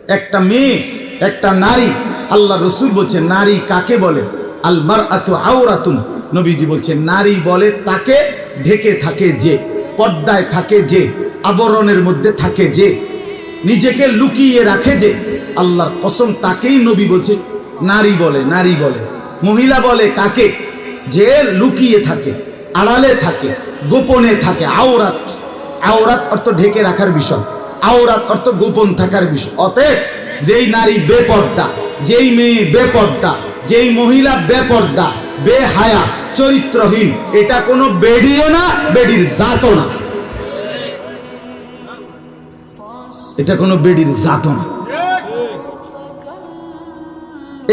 একটা মেয়ে, একটা নারী, আল্লাহ রসুল বলছে নারী কাকে বলে? আল মারআতু আওরাতুন। নবীজি বলছে নারী বলে তাকে ঢেকে থাকে যে, পর্দায় থাকে যে, আবরণের মধ্যে থাকে যে, নিজেকে লুকিয়ে রাখে যে। আল্লাহর কসম তাকেই নবী বলছে নারী বলে। নারী বলে। মহিলা বলে কাকে? যে লুকিয়ে থাকে, আড়ালে থাকে, গোপনে থাকে। আওরাত, আওরাত অর্থ ঢেকে রাখার বিষয়, আওরাত অর্থ গোপন থাকার বিষয়। অতএব যেই নারী বেপর্দা, যেই মেয়ে বেপর্দা, যেই মহিলা বেপর্দা, বেহায়া, চরিত্রহীন, এটা কোনো বেডিও না, বেডির জাতও না। এটা কোনো বেডির জাতও না।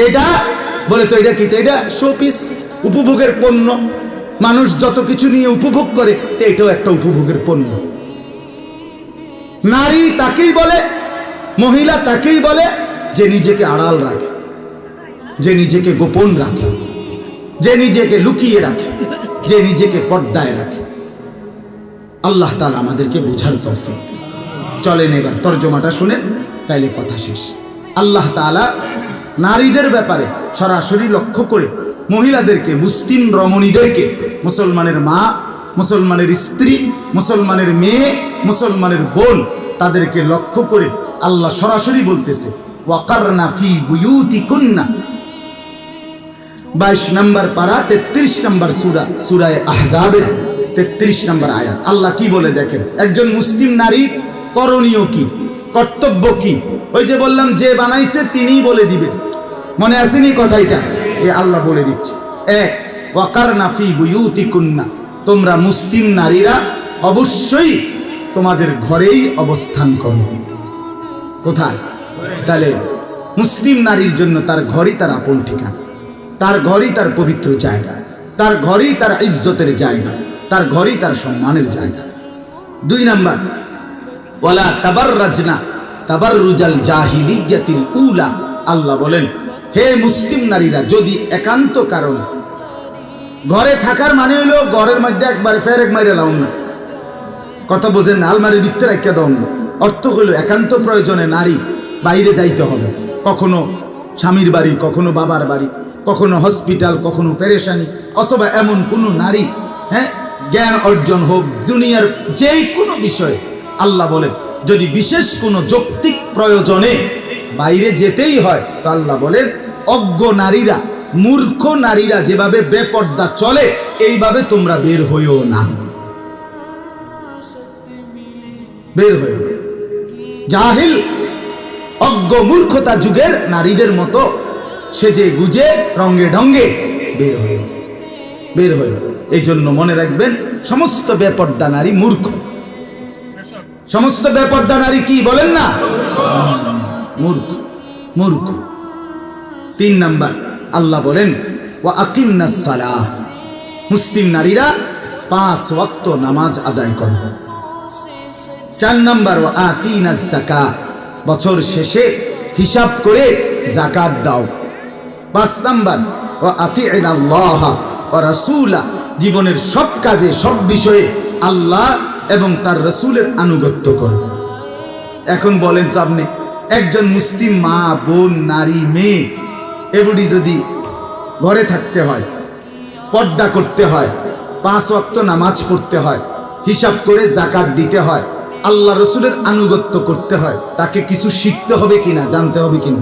এটা বলে তো এটা কি? এটা শোপিস, উপভোগের পণ্য। মানুষ যত কিছু নিয়ে উপভোগ করে, তো এটাও একটা উপভোগের পণ্য। নারী তাকেই বলে, মহিলা তাকেই বলে যে নিজেকে আড়াল রাখে, যে নিজেকে গোপন রাখে, যে নিজেকে লুকিয়ে রাখে, যে নিজেকে পর্দায় রাখে। আল্লাহ তাআলা আমাদেরকে বোঝার তৌফিক দিন। চলেন এবার তর্জমাটা শুনেন, তাইলে কথা শেষ। আল্লাহ তাআলা নারীদের ব্যাপারে সরাসরি লক্ষ্য করে মহিলাদেরকে, মুসলিম রমণীদেরকে, মুসলমানের মা, মুসলমানের স্ত্রী, মুসলমানের মেয়ে, মুসলমানের বোন, তাদেরকে লক্ষ্য করে আল্লাহ সরাসরি বলতেছে ওয়াকারনা ফি বুয়ুতিকুন্না। 22 নম্বর পারা 33 নম্বর সূরা, সূরা আহজাবের 33 নম্বর আয়াত। আল্লাহ কি বলে দেখেন, একজন মুসলিম নারীর করণীয় কি, কর্তব্য কি? ওই যে বললাম যে বানাইছে তিনিই বলে দিবে, মনে আসেনি কথাটা? এ আল্লাহ বলে দিচ্ছে। এক, ওয়াকারনা ফি বুয়ুতিকুন্না, তোমরা মুসলিম নারীরা অবশ্যই তোমাদের ঘরেই অবস্থান করো। কোথায়? তাহলে মুসলিম নারীর জন্য তার ঘরই তার আপন ঠিকানা, তার ঘরই তার পবিত্র জায়গা, তার ঘরই তার ইজ্জতের জায়গা, তার ঘরই তার সম্মানের জায়গা। 2 নাম্বার, ওয়ালা তাবাররাজনা তাবাররুজাল জাহিলিয়াতিল উলা। আল্লাহ বলেন হে মুসলিম নারীরা, যদি একান্ত কারণ, ঘরে থাকার মানে হইল ঘরের মধ্যে একবার ফেরেক মাইরে লাউন না, কথা বোঝেন না, আলমারির ভিতরে রাখিয়া দাও না। অর্থ হইল একান্ত প্রয়োজনে নারী বাইরে যাইতে হবে, কখনো স্বামীর বাড়ি, কখনো বাবার বাড়ি, কখনো হসপিটাল, কখনো পেরেশানি, অথবা এমন কোনো নারী, জ্ঞান অর্জন হোক, দুনিয়ার যেই কোনো বিষয়ে। আল্লাহ বলেন যদি বিশেষ কোনো যৌক্তিক প্রয়োজনে বাইরে যেতেই হয়, তো আল্লাহ বলেন অজ্ঞ নারীরা, মূর্খ নারীরা যেভাবে বেপর্দা চলে, এইভাবে তোমরা বের হইও না, বের হইও। জাহিল, অজ্ঞ, মূর্খতা যুগের নারীদের মতো সেজে গুজে রঙ্গে ঢঙ্গে বের হইও, বের হইও। এই জন্য মনে রাখবেন, সমস্ত বেপর্দা নারী মূর্খ। সমস্ত বেপর্দা নারী কি বলেন না? মূর্খ, মূর্খ। 3 নাম্বার, আল্লাহ বলেন ওয়া আকিমনাস সালাহ, মুসলিম নারীরা 5 ওয়াক্ত নামাজ আদায় করো। 4 নাম্বার, ওয়া আতিনাজ যাকাত, বছর শেষে হিসাব করে যাকাত দাও। 5 নাম্বার, ওয়া আতিইনাল্লাহ ওয়া রাসূলা, জীবনের সব কাজে, সব বিষয়ে আল্লাহ এবং তার রাসূলের আনুগত্য করো। এখন বলেন তো আপনি, একজন মুসলিম মা, বোন, নারী, মেয়ে, এগুলি যদি ঘরে থাকতে হয়, পর্দা করতে হয়, 5 ওয়াক্ত নামাজ পড়তে হয়, হিসাব করে যাকাত দিতে হয়, আল্লাহ রসুলের আনুগত্য করতে হয়, তাকে কিছু শিখতে হবে কিনা, জানতে হবে কিনা?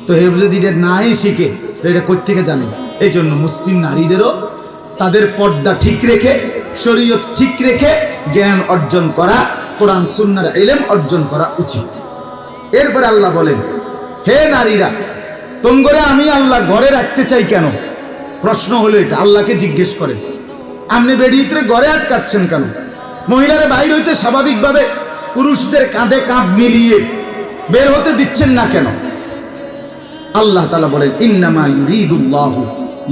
তো এ যদি এটা নাই শিখে, তো এটা কোত্থেকে জানেন? এই জন্য মুসলিম নারীদেরও তাদের পর্দা ঠিক রেখে, শরীয়ত ঠিক রেখে জ্ঞান অর্জন করা, কোরআন সুন্নাহর ইলম অর্জন করা উচিত। এরপরে আল্লাহ বলেন হে নারীরা, তোমরা আমি আল্লাহ ঘরে রাখতে চাই কেন? প্রশ্ন হলো এটা, আল্লাহকে জিজ্ঞেস করেন আপনি বেরিয়ে ঘরে আটকাচ্ছেন কেন? মহিলারা বাইর হইতে স্বাভাবিকভাবে পুরুষদের কাঁধে কাঁধ মিলিয়ে বের হতে দিচ্ছেন না কেন? আল্লাহ তাআলা বলেন ইন্নামা ইউরিদুল্লাহু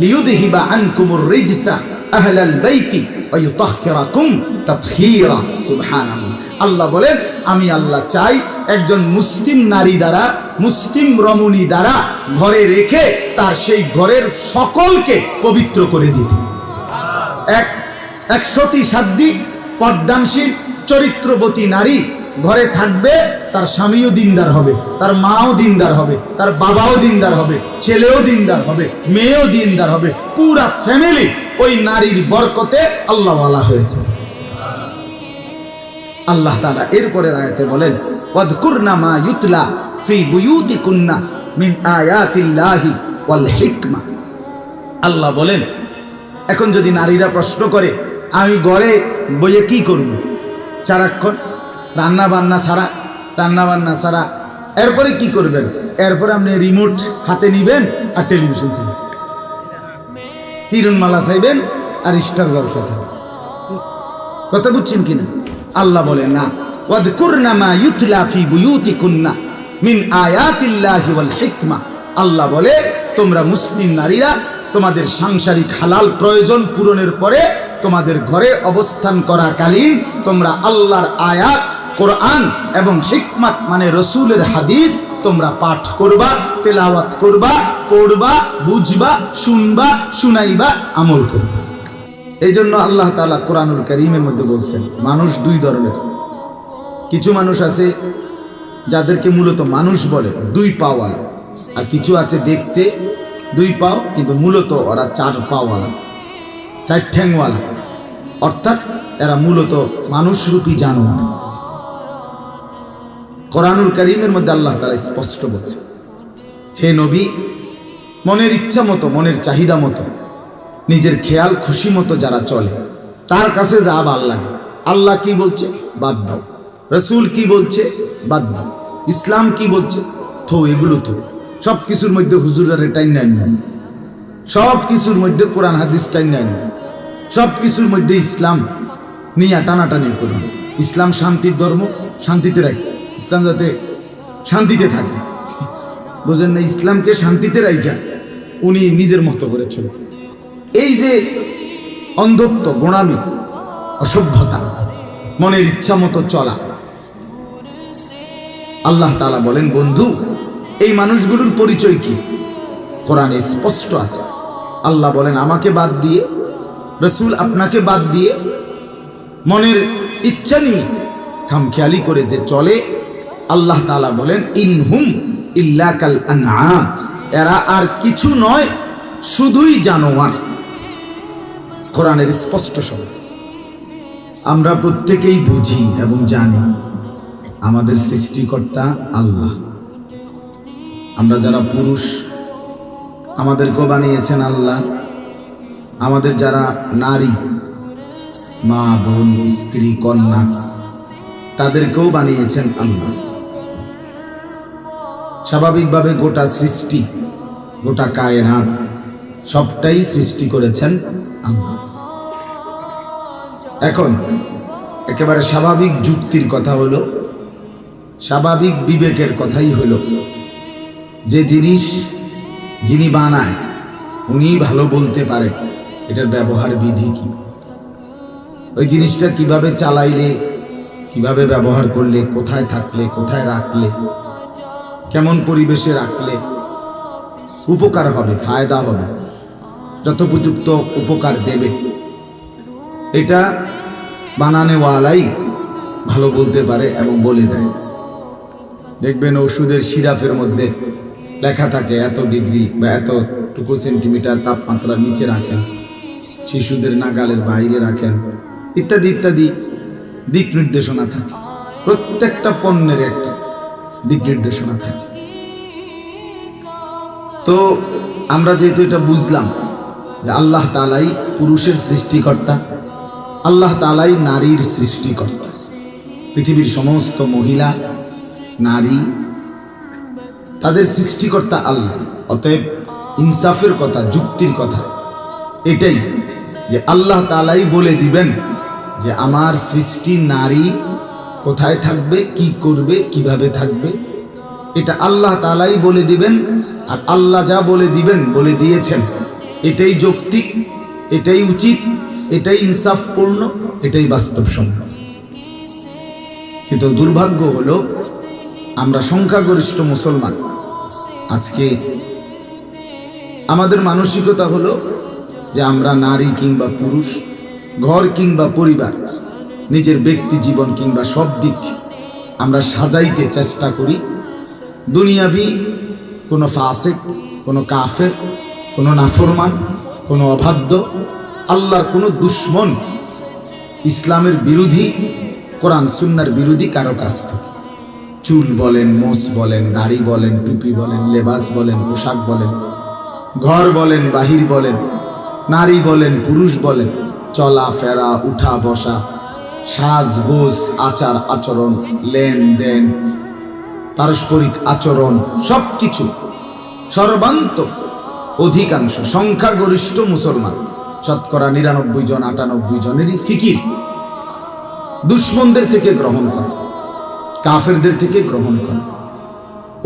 লিইউযহিবা আনকুমুর রিজসা আহলাল বাইতি ওয়া ইউতাহহিরাকুম তাতহীরা। সুবহানাল্লাহ। আল্লাহ বলেন আমি আল্লাহ চাই একজন মুসলিম নারী দ্বারা, মুসলিম রমণী দ্বারা ঘরে রেখে তার সেই ঘরের সকলকে পবিত্র করে দিতে। এক সতী সাধ্বী পর্দানশীল চরিত্রবতী নারী ঘরে থাকবে, তার স্বামীও দিনদার হবে, তার মাও দিনদার হবে, তার বাবাও দিনদার হবে, ছেলেও দিনদার হবে, মেয়েও দিনদার হবে, পুরা ফ্যামিলি ওই নারীর বরকতে আল্লাহওয়ালা হয়েছে। আল্লাহ তাআলা এরপরের আয়াতে বলেন, ওয়াযকুরনা মা ইউতলা ফি বুয়ুতিকুন্না মিন আয়াতিল্লাহি ওয়াল হিকমা। আল্লাহ বলেন, এখন যদি নারীরা প্রশ্ন করে আমি ঘরে বইয়ে কি করব, সারাক্ষণ রান্না বান্না ছাড়া এরপরে কি করবেন? এরপরে আপনি রিমোট হাতে নিবেন আর টেলিভিশন চাইবেন, হিরণমালা চাইবেন আর স্টার জলসা চাইবেন। কথা বুঝছেন কিনা? আল্লাহ বলে না, ওয়াযকুরনা মা ইউতলা ফি বুয়ুতিকুন্না মিন আয়াতিল্লাহি ওয়াল হিকমা। আল্লাহ বলে তোমরা মুসলিম নারীরা তোমাদের সাংসারিক হালাল প্রয়োজন পূরণের পরে তোমাদের ঘরে অবস্থান করাকালীন তোমরা আল্লাহর আয়াত কোরআন এবং হিকমত মানে রসুলের হাদিস তোমরা পাঠ করবা, তেলাওয়াত করবা, পড়বা, বুঝবা, শুনবা, শুনাইবা, আমল করবা। এই জন্য আল্লাহ তাআলা কোরআনুল কারীমের মধ্যে বলছেন মানুষ দুই ধরনের। কিছু মানুষ আছে যাদেরকে মূলত মানুষ বলে, দুই পাওয়ালা, আর কিছু আছে দেখতে দুই পাও কিন্তু মূলত ওরা চার পাওয়ালা, চার ঠ্যাংওয়ালা, অর্থাৎ এরা মূলত মানুষরূপী জানোয়ার। কোরআনুল কারীমের মধ্যে আল্লাহ তাআলা স্পষ্ট বলছে, হে নবী, মনের ইচ্ছা মতো, মনের চাহিদা মতো, নিজের খেয়াল খুশি মতো যারা চলে তার কাছে যা ভাল লাগে, আল্লাহ কি বলছে বাদ দাও, রসুল কি বলছে বাদ দাও, ইসলাম কি বলছে থো, এগুলো তো সব কিছুর মধ্যে হুজুরের টাইম নাই, সব কিছুর মধ্যে কোরআন হাদিস টাইম নাই, সব কিছুর মধ্যে ইসলাম নিয়ে টানাটানি করুন। ইসলাম শান্তির ধর্ম, শান্তিতে রাখ, ইসলাম যাতে শান্তিতে থাকে, বুঝেন না? ইসলামকে শান্তিতে রাখা উনি নিজের মতো করে চলতেছে। এই যে অন্ধত্ব, গোঁড়ামি, অসভ্যতা, মনের ইচ্ছা মতো চলা, আল্লাহ তাআলা বলেন বন্ধু এই মানুষগুলোর পরিচয় কি? কোরআনে স্পষ্ট আছে। আল্লাহ বলেন আমাকে বাদ দিয়ে, রসুল আপনাকে বাদ দিয়ে, মনের ইচ্ছা নিয়ে খামখেয়ালি করে যে চলে, আল্লাহ তাআলা বলেন ইনহুম ইল্লা কাল আনআম, এরা আর কিছু নয় শুধুই জানোয়ার। কোরআনের স্পষ্ট শব্দ। আমরা প্রত্যেকেই বুঝি এবং জানি আমাদের সৃষ্টিকর্তা আল্লাহ। আমরা যারা পুরুষ আমাদেরকেও বানিয়েছেন আল্লাহ, আমাদের যারা নারী মা, বোন, স্ত্রী, কন্যা তাদেরকেও বানিয়েছেন আল্লাহ। স্বাভাবিকভাবে গোটা সৃষ্টি, গোটা কায়নাত সবটাই সৃষ্টি করেছেন আল্লাহ। এখন একেবারে স্বাভাবিক যুক্তির কথা হলো, স্বাভাবিক বিবেকের কথাই হলো, যে জিনিস যিনি বানায় উনি ভালো বলতে পারে এটার ব্যবহার বিধি কি, ওই জিনিসটা কিভাবে চালাইলে, কিভাবে ব্যবহার করলে, কোথায় থাকলে, কোথায় রাখলে, কেমন পরিবেশে রাখলে উপকার হবে, ফায়দা হবে, যথোপযুক্ত উপকার দেবে, এটা বানানেওয়ালাই ভালো বলতে পারে এবং বলে দেয়। দেখবেন ওষুধের সিরাপের মধ্যে লেখা থাকে এত ডিগ্রি বা এতটুকু সেন্টিমিটার তাপমাত্রার নিচে রাখেন, শিশুদের নাগালের বাইরে রাখেন, ইত্যাদি ইত্যাদি দিক নির্দেশনা থাকে। প্রত্যেকটা পণ্যের একটা দিক নির্দেশনা থাকে। তো আমরা যেহেতু এটা বুঝলাম যে আল্লাহ তাআলাই পুরুষের সৃষ্টিকর্তা, আল্লাহ তাআলাই নারীর সৃষ্টিকর্তা, পৃথিবীর সমস্ত মহিলা নারী তাদের সৃষ্টিকর্তা আল্লাহ। অতএব ইনসাফের কথা, যুক্তির কথা এটাই যে আল্লাহ তাআলাই বলে দিবেন যে আমার সৃষ্টি নারী কোথায় থাকবে, কি করবে, কিভাবে থাকবে, এটা আল্লাহ তাআলাই বলে দিবেন। আর আল্লাহ যা বলে দিবেন, বলে দিয়েছেন, এটাই যৌক্তিক, এটাই উচিত, এটাই ইনসাফপূর্ণ, এটাই বাস্তবসম্মত। কিন্তু দুর্ভাগ্য হলো আমরা সংখ্যাগরিষ্ঠ মুসলমান আজকে আমাদের মানসিকতা হলো যে আমরা নারী কিংবা পুরুষ, ঘর কিংবা পরিবার, নিজের ব্যক্তি জীবন কিংবা সব দিক আমরা সাজাইতে চেষ্টা করি দুনিয়াবি কোনো ফাসিক, কোনো কাফের, কোনো নাফরমান, কোনো অবাধ্য, আল্লাহর কোনো দুশ্মন, ইসলামের বিরোধী, কোরআন সুন্নাহর বিরোধী কারো কাছ থেকে চুল বলেন, মোস বলেন, দাড়ি বলেন, টুপি বলেন, লেবাস বলেন, পোশাক বলেন, ঘর বলেন, বাহির বলেন, নারী বলেন, পুরুষ বলেন, চলা ফেরা, উঠা বসা, সাজগোজ, আচার আচরণ, লেনদেন, পারস্পরিক আচরণ, সব কিছু সর্বান্ত অধিকাংশ সংখ্যাগরিষ্ঠ মুসলমান, শতকরা 99 জন 98 জনেরই ফিকির দুশ্মনদের থেকে গ্রহণ করে, কাফেরদের থেকে গ্রহণ করে।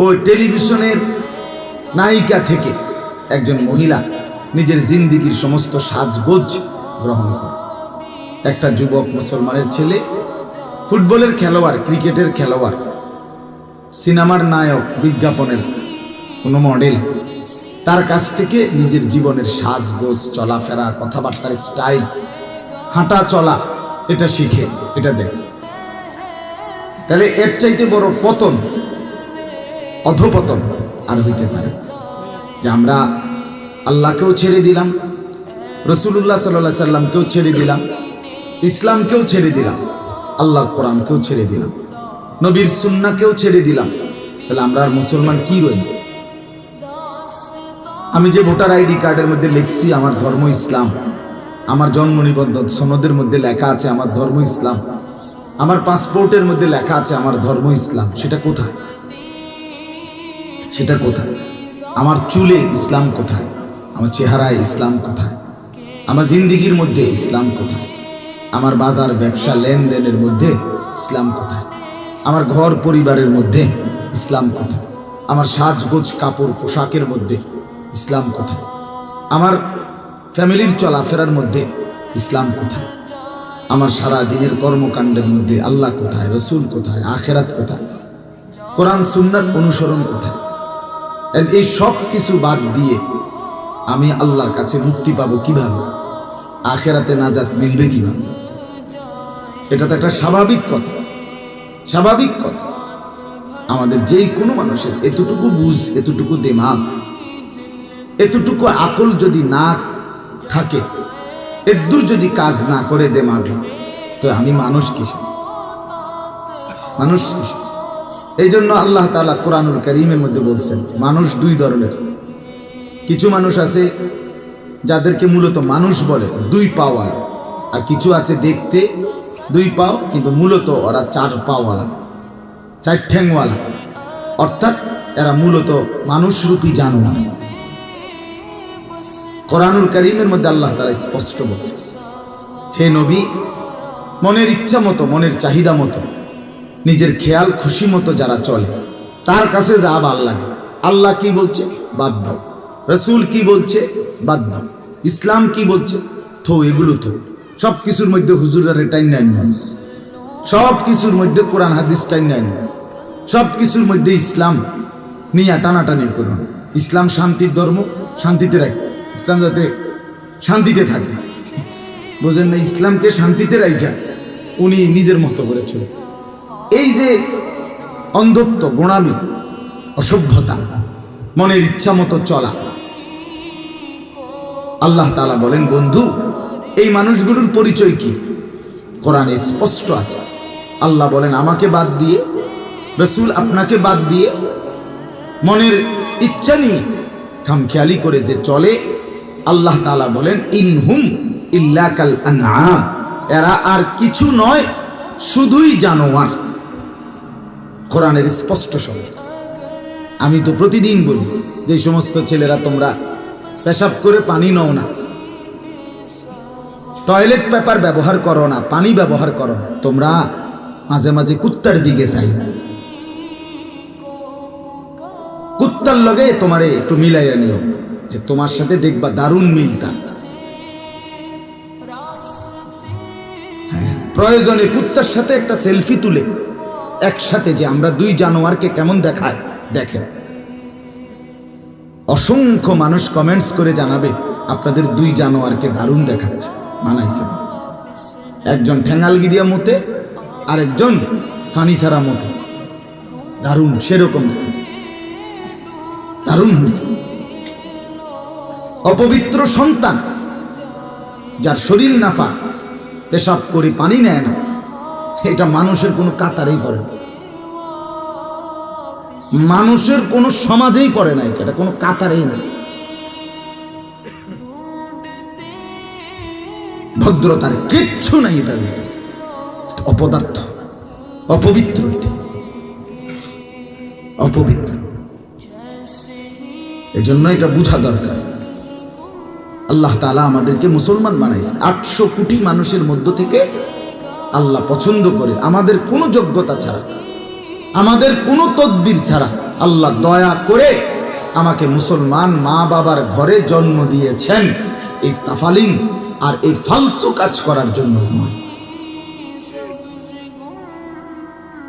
ও টেলিভিশনের নায়িকা থেকে একজন মহিলা নিজের জিন্দিগির সমস্ত সাজগোজ গ্রহণ করে। একটা যুবক মুসলমানের ছেলে, ফুটবলের খেলোয়াড়, ক্রিকেটের খেলোয়াড়, সিনেমার নায়ক, বিজ্ঞাপনের কোনো মডেল, তার কাছ থেকে নিজের জীবনের সাজগোজ, চলাফেরা, কথাবার্তার স্টাইল, হাঁটা চলা, এটা শিখে, এটা দেখে। তাহলে এর চাইতে বড় পতন, অধপতন আর হইতে পারে যে আমরা আল্লাহকেও ছেড়ে দিলাম, রসুল্লাহ সাল্লাল্লাহু সাল্লামকেও ছেড়ে দিলাম, ইসলামকেও ছেড়ে দিলাম, আল্লাহর কোরআনকেও ছেড়ে দিলাম, নবীর সুন্নাহকেও ছেড়ে দিলাম। তাহলে আমরা আর মুসলমান কি রইল? আমি যে ভোটার আইডি কার্ডের মধ্যে লিখছি আমার ধর্ম ইসলাম, আমার জন্ম নিবন্ধন সনদের মধ্যে লেখা আছে আমার ধর্ম ইসলাম, আমার পাসপোর্টের মধ্যে লেখা আছে আমার ধর্ম ইসলাম, সেটা কোথায়? সেটা কোথায়? আমার চুলে ইসলাম কোথায়? আমার চেহারায় ইসলাম কোথায়? আমার জিন্দিগির মধ্যে ইসলাম কোথায়? আমার বাজার ব্যবসা লেনদেনের মধ্যে ইসলাম কোথায়? আমার ঘর পরিবারের মধ্যে ইসলাম কোথায়? আমার সাজগোজ কাপড় পোশাকের মধ্যে ইসলাম কোথায়? আমার ফ্যামিলির চলাফেরার মধ্যে ইসলাম কোথায়? আমার সারা দিনের কর্মকাণ্ডের মধ্যে আল্লাহ কোথায়, রসুল কোথায়, আখেরাত কোথায়, কোরআন সুন্নাহর অনুসরণ কোথায়? এই সব কিছু বাদ দিয়ে আমি আল্লাহর কাছে মুক্তি পাবো কিভাবে? আখেরাতে নাজাত মিলবে কিভাবে? এটা তো একটা স্বাভাবিক কথা, স্বাভাবিক কথা। আমাদের যেই কোনো মানুষের এতটুকু বুঝ, এতটুকু দিমাগ, এতটুকু আকল যদি না থাকে, এদূর যদি কাজ না করে দিমাগে, তো আমি মানুষ কিসের? মানুষ কিসের? এই জন্য আল্লাহ তাআলা কোরআনুল কারীমের মধ্যে বলছেন মানুষ দুই ধরনের। কিছু মানুষ আছে যাদেরকে মূলত মানুষ বলে, দুই পাওয়ালা, আর কিছু আছে দেখতে দুই পাও কিন্তু মূলত ওরা চার পাওয়ালা, চার ঠ্যাংওয়ালা, অর্থাৎ এরা মূলত মানুষরূপী জানোয়ার। কোরআনুল কারীমের মধ্যে আল্লাহ তাআলা স্পষ্ট বলছে, হে নবী, মনের ইচ্ছা মতো, মনের চাহিদা মতো, নিজের খেয়াল খুশি মতো যারা চলে, তার কাছে যা ভালো লাগে, আল্লাহ কি বলছে বাদ দাও, রসুল কি বলছে বাদ দাও, ইসলাম কি বলছে থো, এগুলো থো। সব কিছুর মধ্যে হুজুরের টাইম নেন, সব কিছুর মধ্যে কোরআন হাদিস টাইম নেন, সব কিছুর মধ্যে ইসলাম নিয়ে টানাটানি করুন। ইসলাম শান্তির ধর্ম, শান্তিতে রাখ, ইসলাম যাতে শান্তিতে থাকে, বোঝেন না? ইসলামকে শান্তিতে রাখা উনি নিজের মতো করে চলতেছে। এই যে অন্ধত্ব, গোঁড়ামি, অসভ্যতা, মনের ইচ্ছা মতো চলা, আল্লাহ তাআলা বলেন বন্ধু, এই মানুষগুলোর পরিচয় কি? কোরআনে স্পষ্ট আছে। আল্লাহ বলেন আমাকে বাদ দিয়ে, রসুল আপনাকে বাদ দিয়ে, মনের ইচ্ছা নিয়ে খামখেয়ালি করে যে চলে, আল্লাহ তাআলা বলেন ইনহুম ইল্লা কাল আনআম, এরা আর কিছু নয়, শুধুই জানোয়ার। কোরআনের স্পষ্ট শব্দ। আমি তো প্রতিদিন বলি যে সমস্ত ছেলেরা তোমরা পেশাব করে পানি নাও না, টয়লেট পেপার ব্যবহার করো না, পানি ব্যবহার করো না, তোমরা মাঝে মাঝে কুত্তার দিকে চাই, কুত্তার লগে তোমারে একটু মিলাইয়া নিও, যে তোমার সাথে দেখবা দারুণ মিলতা। হ্যাঁ, প্রয়োজনে কুত্তার সাথে একটা সেলফি তুলে একসাথে, যে আমরা দুই জানোয়ারকে কেমন দেখায় দেখেন। অসংখ্য মানুষ কমেন্টস করে জানাবে আপনাদের দুই জানোয়ারকে দারুণ দেখাচ্ছে, মানাইছে। একজন ঠ্যাঙালগিরিয়া মতে, আরেকজন ফানিসারা মতে। দারুণ সেরকম দেখেছে, দারুণ হয়েছে। অপবিত্র সন্তান যার শরীর নাফা, পেশাব করে পানি নেয় না, এটা মানুষের কোনো কাতারেই পড়ে না, মানুষের কোনো সমাজেই পড়ে না, এটা কোনো কাতারেই না। ভদ্রতার কিচ্ছু নাই এটার ভিতরে, অপদার্থ, অপবিত্র, এটা অপবিত্র। এজন্য এটা বুঝা দরকার। আল্লাহ তাআলা আমাদেরকে মুসলমান বানাইছে। 800 কোটি মানুষের মধ্য থেকে আল্লাহ পছন্দ করে, আমাদের কোনো যোগ্যতা ছাড়া, আমাদের কোনো তদবির ছাড়া আল্লাহ দয়া করে আমাকে মুসলমান মা বাবার ঘরে জন্ম দিয়েছেন, এই তাফালিং আর এই ফালতু কাজ করার জন্য নয়।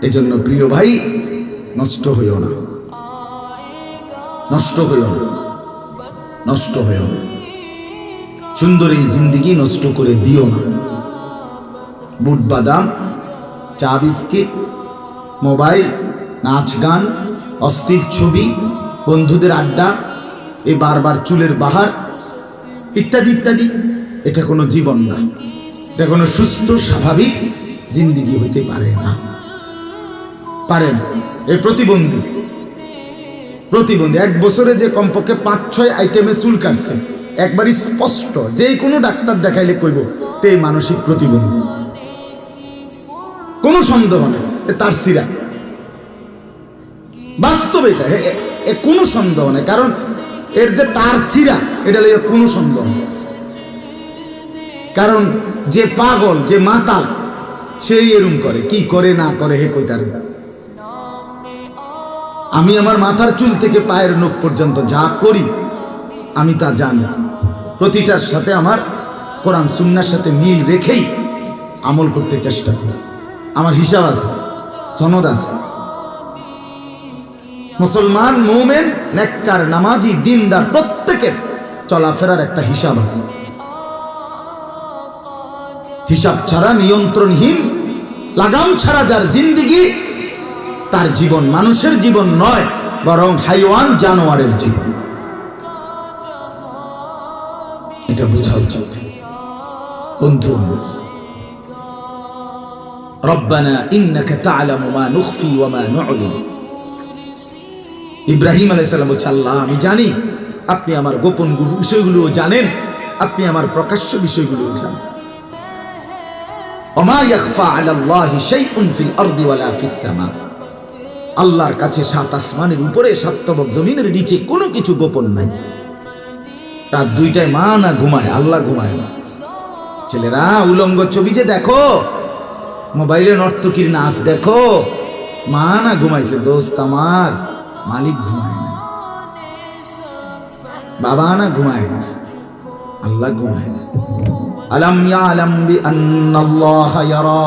এজন্য প্রিয় ভাই, নষ্ট হইও না, নষ্ট হইও না, নষ্ট হইও না। সুন্দর এই জিন্দেগি নষ্ট করে দিও না। বুট বাদাম, চা বিস্কিট, মোবাইল, নাচ গান, অস্থির ছবি, বন্ধুদের আড্ডা, এই বারবার চুলের বাহার ইত্যাদি ইত্যাদি, এটা কোনো জীবন না, এটা কোনো সুস্থ স্বাভাবিক জিন্দেগি হতে পারে না, পারে না। এই প্রতিবন্ধী 1 বছরে যে কমপক্ষে 5-6 আইটেমে চুল কাটছে, একবারই স্পষ্ট, যে কোনো ডাক্তার দেখাইলে কইব তে মানসিক প্রতিবন্ধী, কোনো সন্দেহ নেই, তার সিরা বাস্তবে, এটা কোনো সন্দেহ নেই। কারণ এর যে তার সিরা, এটা লইয়া কোনো সন্দেহ নেই। কারণ যে পাগল, যে মাতাল, সেই এরম করে, কি করে না করে হে কইতার। আমি আমার মাথার চুল থেকে পায়ের নখ পর্যন্ত যা করি আমি তা জানি, প্রতিটার সাথে আমার কোরআন সুন্নাহর সাথে মিল রেখেই আমল করতে চেষ্টা করি। আমার হিসাব আছে, সনদ আছে। মুসলমান, মুমিন, নেককার, নামাজি, দিনদার প্রত্যেকের চলাফেরার একটা হিসাব আছে। হিসাব ছাড়া, নিয়ন্ত্রণহীন, লাগাম ছাড়া যার জিন্দেগি, তার জীবন মানুষের জীবন নয়, বরং হাইওয়ান, জানোয়ারের জীবন। এটা বোঝা উচিত বন্ধু আমার। রব্বানা ইন্নাকা তা'লামু মা নুখফি ওয়া মা নু'লিন। ইব্রাহিম আলাইহিস সালাম বলছেন, আল্লাহ আমি জানি আপনি আমার গোপন বিষয়গুলো জানেন, আপনি আমার প্রকাশ্য বিষয়গুলো জানেন। ওয়া মা ইয়াখফা আলাল্লাহি শাইউন ফিল আরদি ওয়ালা ফিস সামা। আল্লাহর কাছে 7 আসমানের উপরে 7 তবক জমিনের নিচে কোনো কিছু গোপন নাই। রাত 2টায় মা না ঘুমায়, আল্লাহ ঘুমায় না। ছেলেরা উলঙ্গ ছবি যে দেখো, মোবাইলে নর্তকীর নাচ দেখো, মা না ঘুমাইছে দোস্ত আমার, মালিক ঘুমায় না, বাবা না ঘুমায় গেছে, আল্লাহ ঘুমায় না। আলাম ইয়ালাম বিআন্নাল্লাহা ইয়ারা।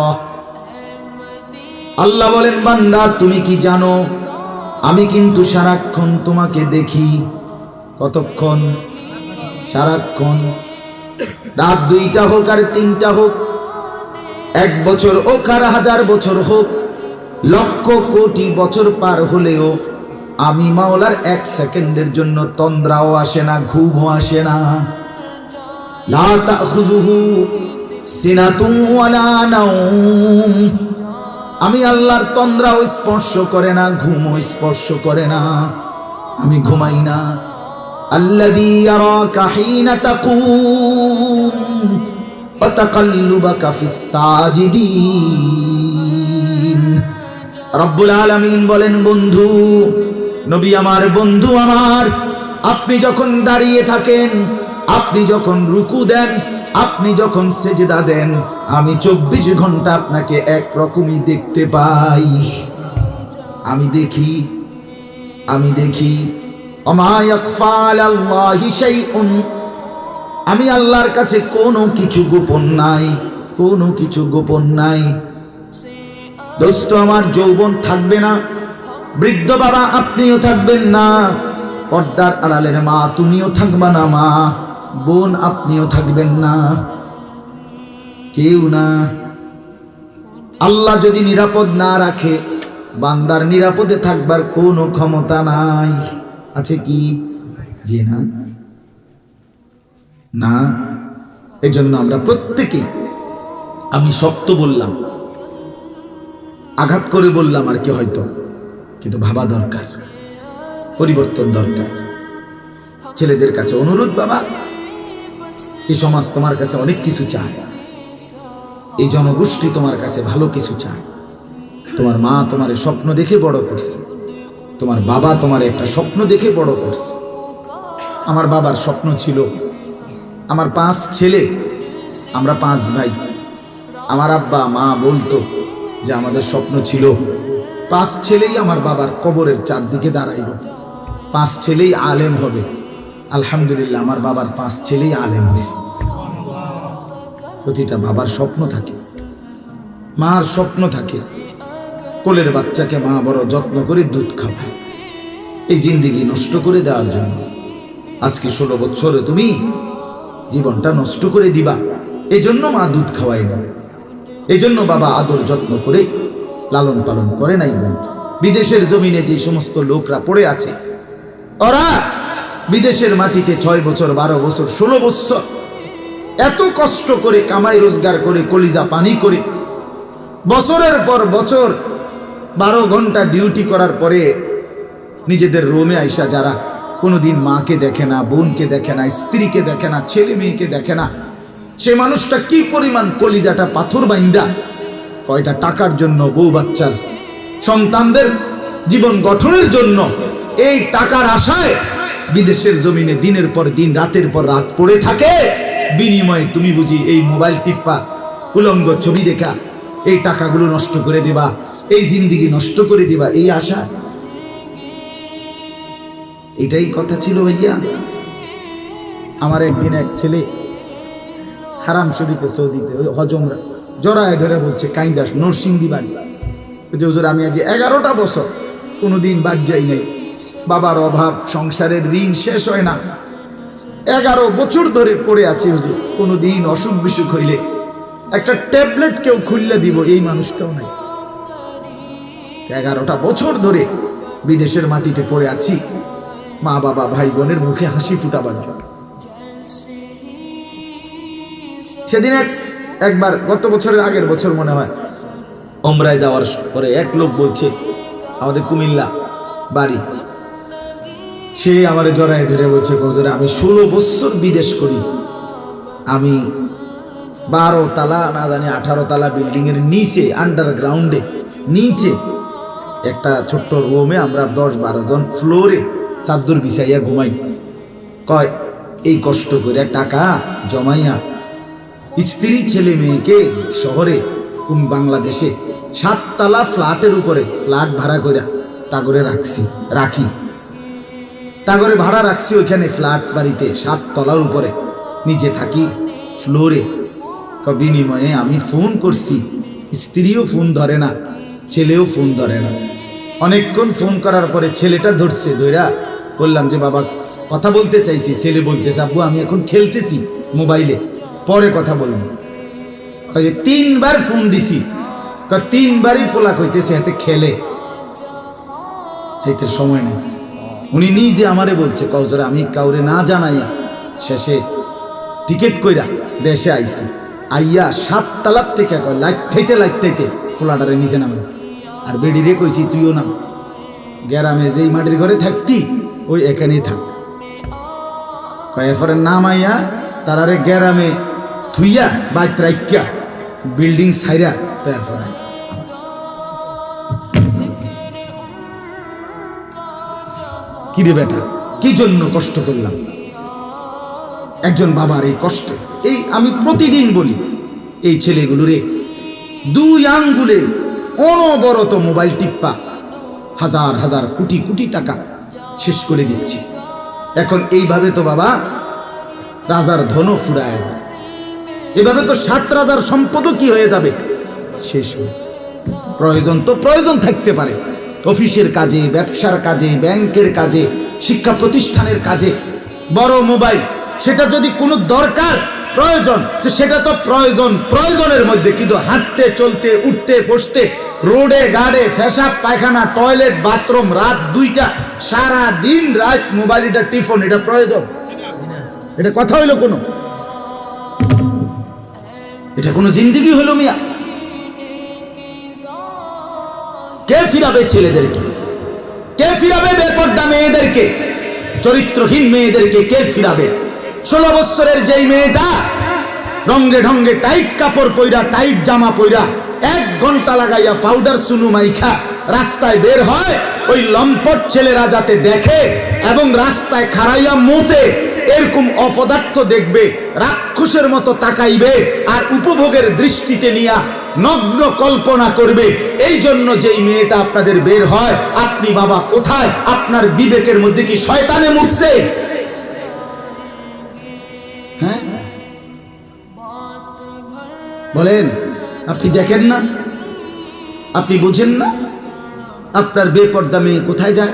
আল্লাহ বলেন, বান্দা তুমি কি জানো আমি কিন্তু সারাক্ষণ তোমাকে দেখি। কতক্ষণ? সারাক্ষণ। রাত 2টা হোক আর 3টা হোক, 1 বছর হোক আর 1000 বছর হোক, লক্ষ কোটি বছর পার হলেও আমি মাওলার 1 সেকেন্ডের জন্য তন্দ্রাও আসে না, ঘুমও আসে না। লা তাখুযুহু সিনাতুন ওয়ালা নাওম। আমি আল্লাহর তন্দ্রাও স্পর্শ করে না, ঘুমও স্পর্শ করে না, আমি ঘুমাই না। আল্লাযী ইয়ারাকা হিনা তাকুম ওয়া তাকাল্লুবাকা ফিস সাজিদিন। রব্বুল আলামিন বলেন, বন্ধু, নবী আমার, বন্ধু আমার, আপনি যখন দাঁড়িয়ে থাকেন, আপনি যখন রুকু দেন, আপনি যখন সেজদা দেন, আমি 24 ঘন্টা আপনাকে একরকমই দেখতে পাই। আমি দেখি, আমি দেখি। ওমা ইয়াখফা আলাল্লাহি শাইউন। আমি আল্লাহর কাছে কোনো কিছু গোপন নাই, কোনো কিছু গোপন নাই। দোস্ত আমার, যৌবন থাকবে না, বৃদ্ধ বাবা আপনিও থাকবেন না, পর্দার আড়ালের মা তুমিও থাকবা না, মা বোন আপনিও থাকবেন না, কেউ না। আল্লাহ যদি নিরাপদ না রাখে, বান্দার নিরাপদে থাকবার কোনো ক্ষমতা নাই। আছে কি? জি না, না। এই জন্য আমরা প্রত্যেকেই, আমি শক্ত বললাম, আঘাত করে বললাম আর কি হয়তো, কিন্তু ভাবা দরকার, পরিবর্তন দরকার। ছেলেদের কাছে অনুরোধ, বাবা, এই সমাজ তোমার কাছে অনেক কিছু চায়, এই জনগোষ্ঠী তোমার কাছে ভালো কিছু চায়। তোমার মা তোমার স্বপ্ন দেখে বড় করছে, তোমার বাবা তোমার একটা স্বপ্ন দেখে বড় করছে। আমার বাবার স্বপ্ন ছিল, আমার 5 ছেলে, আমরা 5 ভাই। আমার আব্বা মা বলতো যে আমাদের স্বপ্ন ছিল 5 ছেলেই আমার বাবার কবরের চারদিকে দাঁড়াইব, 5 ছেলেই আলেম হবে। আলহামদুলিল্লাহ, আমার বাবার 5 ছেলেই আলেম হয়েছে। প্রতিটা বাবার স্বপ্ন থাকে, মার স্বপ্ন থাকে, কোলের বাচ্চাকে মা বড় যত্ন করে দুধ খাওয়ায়, এই জিন্দেগি নষ্ট করে দেওয়ার জন্য। আজকে 16 বছরে তুমি জীবনটা নষ্ট করে দিবা, এই জন্য মা দুধ খাওয়াই না, এই জন্য বাবা আদর যত্ন করে লালন পালন করে নাই। বন্ধু, বিদেশের জমিনে যে সমস্ত লোকরা পড়ে আছে, ওরা বিদেশের মাটিতে 6 বছর 12 বছর 16 বছর এত কষ্ট করে কামাই রোজগার করে কলিজা পানি করে বছরের পর বছর 12 ঘন্টা ডিউটি করার পরে নিজেদের রুমে আইসা যারা কোনোদিন মাকে দেখে না, বোনকে দেখে না, স্ত্রীকে দেখে না, ছেলে মেয়েকে দেখে না, সে মানুষটা কি পরিমাণ কলিজাটা পাথর বাইন্দা কয়টা টাকার জন্য, বউ বাচ্চার সন্তানদের জীবন গঠনের জন্য এই টাকার আশায় বিদেশের জমিনে দিনের পর দিন রাতের পর রাত পড়ে থাকে। বিনিময়ে তুমি বুঝি এই মোবাইল টিপ্পা, উলঙ্গ ছবি দেখা এই টাকাগুলো নষ্ট করে দিবা, এই জিন্দেগি নষ্ট করে দিবা, এই আশা? এটাই কথা ছিল ভাইয়া। আমার একদিন এক ছেলে হারাম শরীফে সৌদিতে ওই হজম জড়ায় ধরে বলছে, কাইন্দাস নরসিংদী বাড়ি, যে হুজুর আমি আজ 11টা বছর কোনোদিন বাদ যাই নাই, বাবার অভাব, সংসারের ঋণ শেষ হয় না, 11 বছর ধরে পড়ে আছি হুজুর, কোনোদিন অসুখ বিসুখ হইলে একটা ট্যাবলেট কেউ খুললে দিব এই মানুষটাও নাই। 11টা বছর ধরে বিদেশের মাটিতে পড়ে আছি, মা বাবা ভাই বোনের মুখে হাসি ফুটাবার জন্য। সেদিন একবার গত বছরের আগের বছর মনে হয় ওমরায় যাওয়ার পরে এক লোক বলছে, আমাদের কুমিল্লা বাড়ি, সে আমার জড়ায় ধরে বলছে, হুজুর আমি 16 বছর বিদেশ করি, আমি 12 তলা না জানি 18 তলা বিল্ডিং এর নিচে আন্ডারগ্রাউন্ডে নিচে একটা ছোট্ট রুমে আমরা 10-12 জন ফ্লোরে চাদর বিছাইয়া ঘুমাই। কয় এই কষ্ট করে টাকা জমাইয়া স্ত্রী ছেলে মেয়েকে শহরে বাংলাদেশে 7 তলা ফ্ল্যাটের উপরে ফ্ল্যাট ভাড়া করে তাগরে রাখি তাগরে ভাড়া রাখছি, ওইখানে ফ্ল্যাট বাড়িতে 7 তলার উপরে নিজে থাকি ফ্লোরে। বিনিময়ে আমি ফোন করছি, স্ত্রীও ফোন ধরে না, ছেলেও ফোন ধরে না। অনেকক্ষণ ফোন করার পরে ছেলেটা ধরছে, ধইরা বললাম যে বাবা কথা বলতে চাইছি। ছেলে বলতেছে, আব্বু আমি এখন খেলতেছি মোবাইলে, পরে কথা বলবো। 3 বার ফোন দিছি, 3 বারই ফোলা কইতেছে হাতে খেলে, হাইতে সময় নেই। উনি নিজে আমারে বলছে, কওজরে আমি কাউরে না জানাইয়া শেষে টিকিট কইরা দেশে আইছি, আইয়া 7 তলার থেকে লাইতে ফোলাটারে নিচে নামাইছি। আর বেডিরে কইছি তুইও নাম, গ্রামে যেই মাটির ঘরে থাকতি ওই এখানেই থাক। এরপরে নামাইয়া তারারে গ্রামে থুইয়া বাইত রাইকা বিল্ডিং সাইরা তারপর আইছি। কি রে বেটা, কি জন্য কষ্ট করলাম? একজন বাবার এই কষ্ট, এই আমি প্রতিদিন বলি, এই ছেলেগুলোরে 2 আঙ্গুলে অনবরত মোবাইল টিপ্পা হাজার হাজার কোটি কোটি টাকা শেষ করে দিচ্ছে। এখন এইভাবে তো বাবা রাজার ধনও ফুরায় যায়, এভাবে তো 7 রাজার সম্পদও কি হয়ে যাবে, শেষ হয়ে যাবে। প্রয়োজন তো প্রয়োজন থাকতে পারে, অফিসের কাজে, ব্যবসার কাজে, ব্যাংকের কাজে, শিক্ষা প্রতিষ্ঠানের কাজে। বড় মোবাইল, সেটা যদি কোনো দরকার প্রয়োজন, তো সেটা তো প্রয়োজনের মধ্যে, কিন্তু হাঁটতে চলতে উঠতে বসতে রোডে গাড়ে পেশাব পায়খানা টয়লেট বাথরুম রাত 2টা সারা দিন রাত মোবাইলটা টিফোন, এটা প্রয়োজন? এটা কথা হইলো কোনো? এটা কোনো জিন্দেগি হলো মিয়া? কে ফিরাবে ছেলেদেরকে? কে ফিরাবে বেপর্দা মেয়েদেরকে, চরিত্রহীন মেয়েদেরকে কে ফিরাবে? 16 বছরের যেই মেয়েটা রঙ্গে ঢঙ্গে টাইট কাপড় পইরা টাইট জামা পইরা 1 ঘন্টা লাগাইয়া পাউডার সুনু মাইখা রাস্তায় বের হয়, ওই লম্পট ছেলেরা যাতে দেখে এবং রাস্তায় খাড়াইয়া মোতে এরকম অপদার্থ দেখবে, রাক্ষসের মতো তাকাইবে আর উপভোগের দৃষ্টিতে নিয়া নগ্ন কল্পনা করবে। এই জন্য যেই মেয়েটা আপনাদের বের হয়, আপনি বাবা কোথায়? আপনার বিবেকের মধ্যে কি শয়তানে মুতছে? হ্যাঁ বলেন, আপনি দেখেন না? আপনি বুঝেন না? আপনার বেপর্দা মেয়ে কোথায় যায়?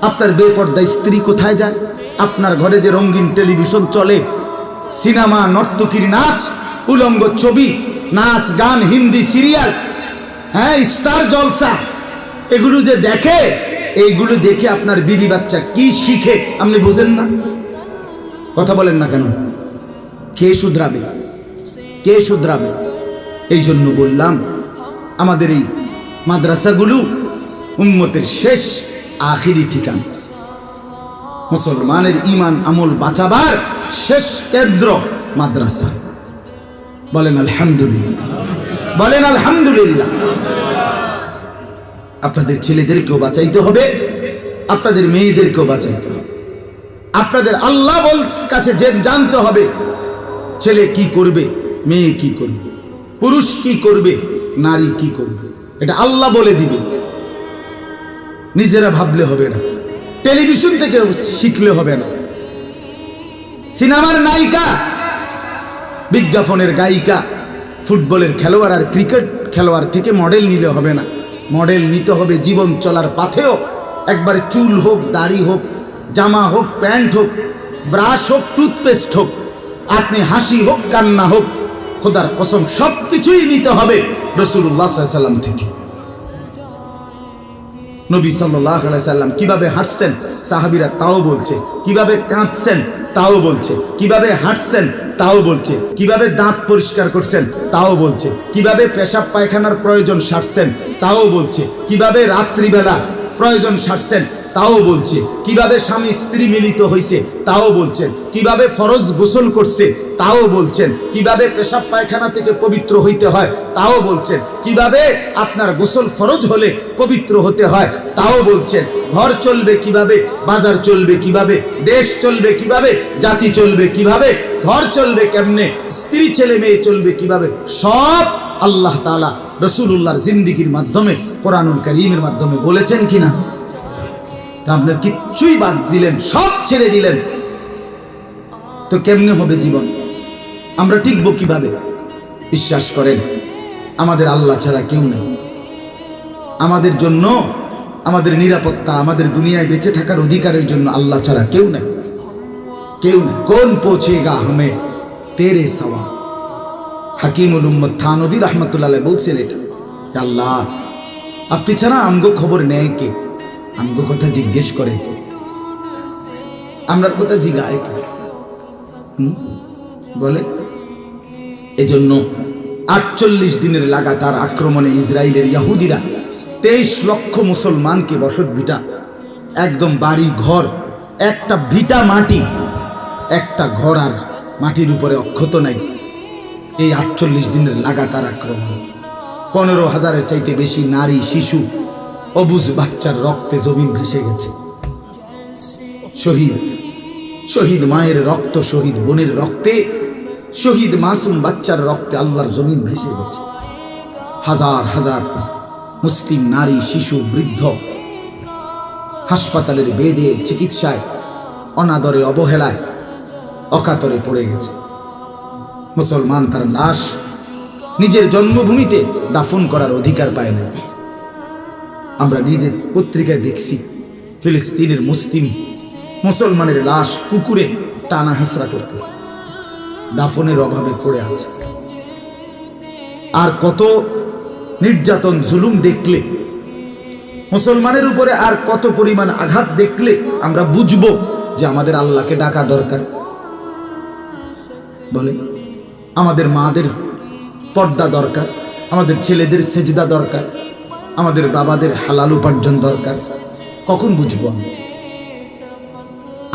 আপনার বেপর্দা স্ত্রী কোথায় যায়? আপনার ঘরে যে রঙিন টেলিভিশন চলে, সিনেমা, নর্তকীর নাচ, উলঙ্গ ছবি, নাচ গান, হিন্দি সিরিয়াল, হ্যাঁ স্টার জলসা, এগুলো যে দেখে, এইগুলো দেখে আপনার বিবি বাচ্চা কি শিখে আপনি বুঝেন না? কথা বলেন না কেন? কে শুধরাবে? কে শুধরাবে? এই জন্য বললাম, আমাদের এই মাদ্রাসাগুলো উম্মতের শেষ আখিরি ঠিকানা, মুসলমানের ঈমান আমল বাঁচাবার শেষ কেন্দ্র মাদ্রাসা। বলেন আলহামদুলিল্লাহ, বলেন আলহামদুলিল্লাহ। আপনাদের ছেলেদেরকেও বাঁচাইতে হবে, আপনাদের মেয়েদেরকেও বাঁচাইতে হবে। আপনাদের আল্লাহ কাছে জানতে হবে ছেলে কি করবে, মেয়ে কি করবে, পুরুষ কি করবে, নারী কি করবে, এটা আল্লাহ বলে দিবে। নিজেরা ভাবলে হবে না, টেলিভিশন থেকে শিখলে হবে না। সিনেমার নায়িকা, বিজ্ঞাপনের গায়িকা, ফুটবলের খেলোয়াড় আর ক্রিকেট খেলোয়াড় থেকে মডেল নিলে হবে না। মডেল নিতে হবে জীবন চলার পথেও। একবারে চুল হোক, দাড়ি হোক, জামা হোক, প্যান্ট হোক, ব্রাশ হোক, টুথপেস্ট হোক, আপনি হাসি হোক, কান্না হোক, খোদার কসম সব কিছুই নিতে হবে রাসূলুল্লাহ সাল্লাল্লাহু আলাইহি সাল্লাম থেকে। নবী সাল্লাল্লাহু আলাইহি সাল্লাম কিভাবে হাঁটছেন সাহাবীরা তাও বলছে, কিভাবে কাঁদছেন তাও বলছে, কিভাবে হাঁটছেন তাও বলছে, কিভাবে দাঁত পরিষ্কার করছেন তাও বলছে, কিভাবে পেশাব পায়খানার প্রয়োজন সারছেন তাও বলছে, কিভাবে রাত্রিবেলা প্রয়োজন সারছেন তাও বলছে, কিভাবে স্বামী স্ত্রী মিলিত হয়েছে তাও বলছেন, কিভাবে ফরজ গোসল করছে তাও বলছেন, কিভাবে পেশাব পায়খানা থেকে পবিত্র হইতে হয় তাও বলছেন, কিভাবে আপনার গোসল ফরজ হলে পবিত্র হতে হয় তাও বলছেন, ঘর চলবে কিভাবে, বাজার চলবে কিভাবে, দেশ চলবে কিভাবে, জাতি চলবে কিভাবে, ঘর চলবে কেমনে, স্ত্রী ছেলে মেয়ে চলবে কিভাবে, সব আল্লাহ তাআলা রাসূলুল্লাহর জিন্দেগীর মাধ্যমে, কোরআনুল কারীমের মাধ্যমে বলেছেন কিনা? তা আপনার কিচ্ছুই বাদ দিলেন, সব ছেড়ে দিলেন, তো কেমনে হবে জীবন? আমরা টিকবো কিভাবে? বিশ্বাস করেন, আমাদের আল্লাহ ছাড়া কেউ নেই। আমাদের জন্য, আমাদের নিরাপত্তা, আমাদের দুনিয়ায় বেঁচে থাকার অধিকারের জন্য আল্লাহ ছাড়া কেউ নেই, কেউ নেই। কোন পৌঁছেগা হমে তেরে সওয়া। হাকিমুল উম্মত থানভী রাহমাতুল্লাহ আলাইহি বলছেন এটা, আল্লাহ আপনি ছাড়া আমগো খবর নেয় কে, আমগো কথা জিজ্ঞেস করে কে, আমরার কথা জিগায় কে? বলে। এজন্য 48 দিনের লাগাতার আক্রমণে ইসরায়েলের ইহুদিরা 23 লক্ষ মুসলমানকে বসত ভিটা, একদম বাড়ি ঘর, একটা ভিটা মাটি, একটা ঘর আর মাটির উপরে অক্ষত নাই। এই 48 দিনের লাগাতার আক্রমণ 15,000-এর চাইতে বেশি নারী, শিশু, অবুঝ বাচ্চার রক্তে জমিন ভেসে গেছে। শহীদ, শহীদ মায়ের রক্ত, শহীদ বোনের রক্তে, শহীদ মাসুম বাচ্চার রক্তে আল্লাহর জমিন ভেসে গেছে। হাজার হাজার মুসলিম নারী, শিশু, বৃদ্ধ হাসপাতালের বেডে চিকিৎসায় অনাদরে, অবহেলায়, অকাতরে পড়ে গেছে। মুসলমান তার লাশ নিজের জন্মভূমিতে দাফন করার অধিকার পায় না। আমরা নিজের পত্রিকায় দেখছি ফিলিস্তিনের মুসলমানের লাশ কুকুরে টানা হেঁচড়া করতেছে, দাফনের অভাবে পড়ে আছে। আর কত নির্যাতন জুলুম দেখলে, মুসলমানের উপরে আর কত পরিমাণ আঘাত দেখলে আমরা বুঝবো যে আমাদের আল্লাহকে ডাকা দরকার। বলে আমাদের মাদের পর্দা দরকার, আমাদের ছেলেদের সেজদা দরকার, আমাদের বাবাদের হালাল উপার্জন দরকার। কখন বুঝবো?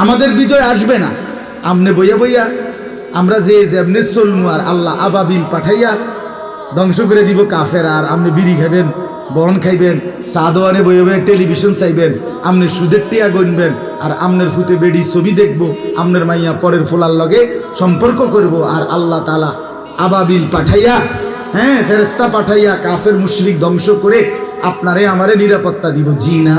আমাদের বিজয় আসবে না আমনে বইয়া বইয়া আমরা যে যেমনে চলমু, আর আল্লাহ আবাবিল পাঠাইয়া ধ্বংস করে দিব কাফের। আর আপনি বিড়ি খাইবেন, বন খাইবেন, চা দোয়ানে বইয়ে বইয়ে টেলিভিশন চাইবেন, আপনি সুদের টিয়া গণবেন, আর আমনের ফুতে বেডি ছবি দেখবো, আমনের মাইয়া পরের ফোলার লগে সম্পর্ক করব। আর আল্লাহ তাআলা আবাবিল পাঠাইয়া, ফেরেশতা পাঠাইয়া কাফের মুশরিক ধ্বংস করে আপনারে আমারে নিরাপত্তা দিব। জি না?